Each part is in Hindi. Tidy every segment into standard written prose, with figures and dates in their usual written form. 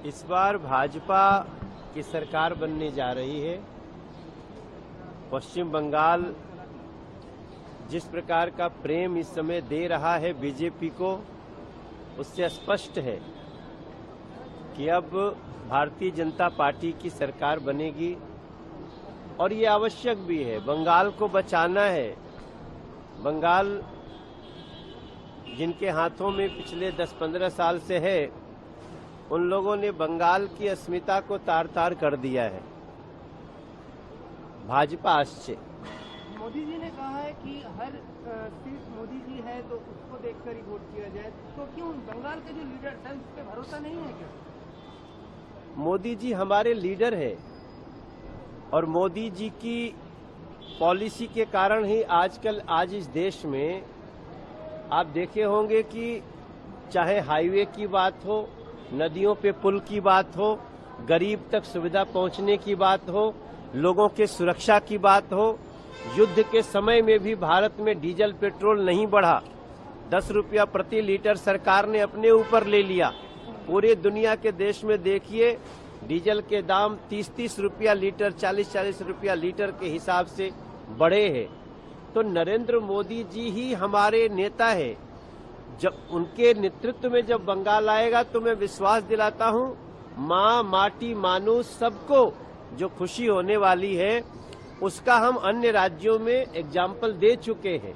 इस बार भाजपा की सरकार बनने जा रही है। पश्चिम बंगाल जिस प्रकार का प्रेम इस समय दे रहा है बीजेपी को, उससे स्पष्ट है कि अब भारतीय जनता पार्टी की सरकार बनेगी और ये आवश्यक भी है। बंगाल को बचाना है। बंगाल जिनके हाथों में पिछले 10-15 साल से है, उन लोगों ने बंगाल की अस्मिता को तार-तार कर दिया है। भाजपा आश्चर्य। मोदी जी ने कहा है कि हर सीट मोदी जी है तो उसको देखकर ही वोट किया जाए, तो क्यों बंगाल के जो लीडर है उस पर भरोसा नहीं है क्या? मोदी जी हमारे लीडर है और मोदी जी की पॉलिसी के कारण ही आज इस देश में आप देखे होंगे कि चाहे हाईवे की बात हो, नदियों पे पुल की बात हो, गरीब तक सुविधा पहुंचने की बात हो, लोगों के सुरक्षा की बात हो, युद्ध के समय में भी भारत में डीजल पेट्रोल नहीं बढ़ा। 10 रुपया प्रति लीटर सरकार ने अपने ऊपर ले लिया। पूरे दुनिया के देश में देखिए डीजल के दाम 30-30 रुपया लीटर, 40-40 रुपया लीटर के हिसाब से बढ़े हैं। तो नरेंद्र मोदी जी ही हमारे नेता है। जब उनके नेतृत्व में जब बंगाल आएगा तो मैं विश्वास दिलाता हूं, माँ, माटी, मानुष सबको जो खुशी होने वाली है उसका हम अन्य राज्यों में एग्जाम्पल दे चुके हैं।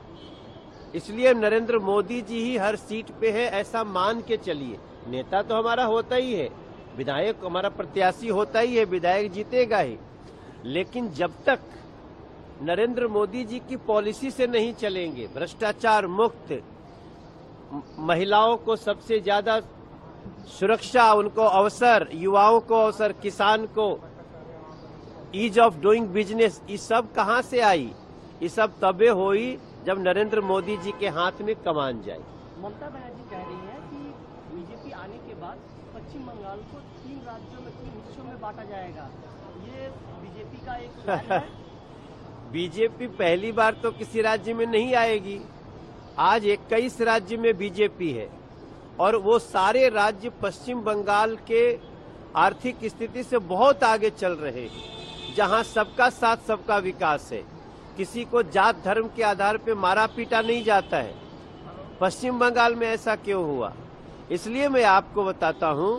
इसलिए नरेंद्र मोदी जी ही हर सीट पे है, ऐसा मान के चलिए। नेता तो हमारा होता ही है, विधायक हमारा प्रत्याशी होता ही है, विधायक जीतेगा ही। लेकिन जब तक नरेंद्र मोदी जी की पॉलिसी से नहीं चलेंगे, भ्रष्टाचार मुक्त, महिलाओं को सबसे ज्यादा सुरक्षा, उनको अवसर, युवाओं को अवसर, किसान को ईज ऑफ डूइंग बिजनेस, ये सब कहां से आई? ये सब तबे हुई जब नरेंद्र मोदी जी के हाथ में कमान जाए। ममता बनर्जी कह रही है कि बीजेपी आने के बाद पश्चिम बंगाल को 3 राज्यों में, 3 हिस्सों में बांटा जाएगा। ये बीजेपी का एक प्लान है। बीजेपी पहली बार तो किसी राज्य में नहीं आएगी। आज 21 राज्य में बीजेपी है और वो सारे राज्य पश्चिम बंगाल के आर्थिक स्थिति से बहुत आगे चल रहे हैं, जहां सबका साथ सबका विकास है। किसी को जात धर्म के आधार पर मारा पीटा नहीं जाता है। पश्चिम बंगाल में ऐसा क्यों हुआ? इसलिए मैं आपको बताता हूं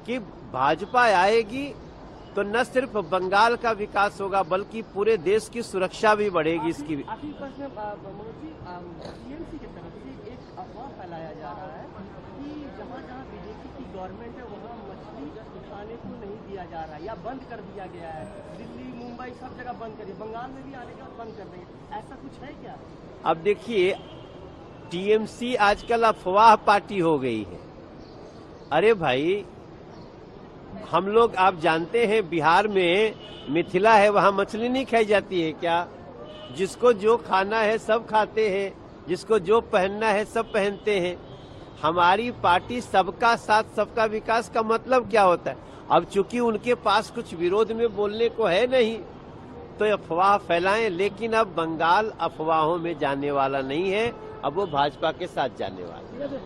कि भाजपा आएगी तो न सिर्फ बंगाल का विकास होगा बल्कि पूरे देश की सुरक्षा भी बढ़ेगी। इसकी टीएमसी की तरफ से एक अफवाह फैलाया जा रहा है कि जहां-जहां बीजेपी की गवर्नमेंट है वहां मछली खाने को नहीं दिया जा रहा है या बंद कर दिया गया है। दिल्ली, मुंबई सब जगह बंद कर दिया, बंगाल में भी आने के बाद बंद कर देंगे, ऐसा कुछ है क्या? अब देखिए, टीएमसी आजकल अफवाह पार्टी हो गई है। अरे भाई, हम लोग, आप जानते हैं बिहार में मिथिला है, वहां मछली नहीं खाई जाती है क्या? जिसको जो खाना है सब खाते हैं, जिसको जो पहनना है सब पहनते हैं। हमारी पार्टी सबका साथ सबका विकास का मतलब क्या होता है? अब चूंकि उनके पास कुछ विरोध में बोलने को है नहीं तो अफवाह फैलाएं, लेकिन अब बंगाल अफवाहों में जाने वाला नहीं है, अब वो भाजपा के साथ जाने वाला है।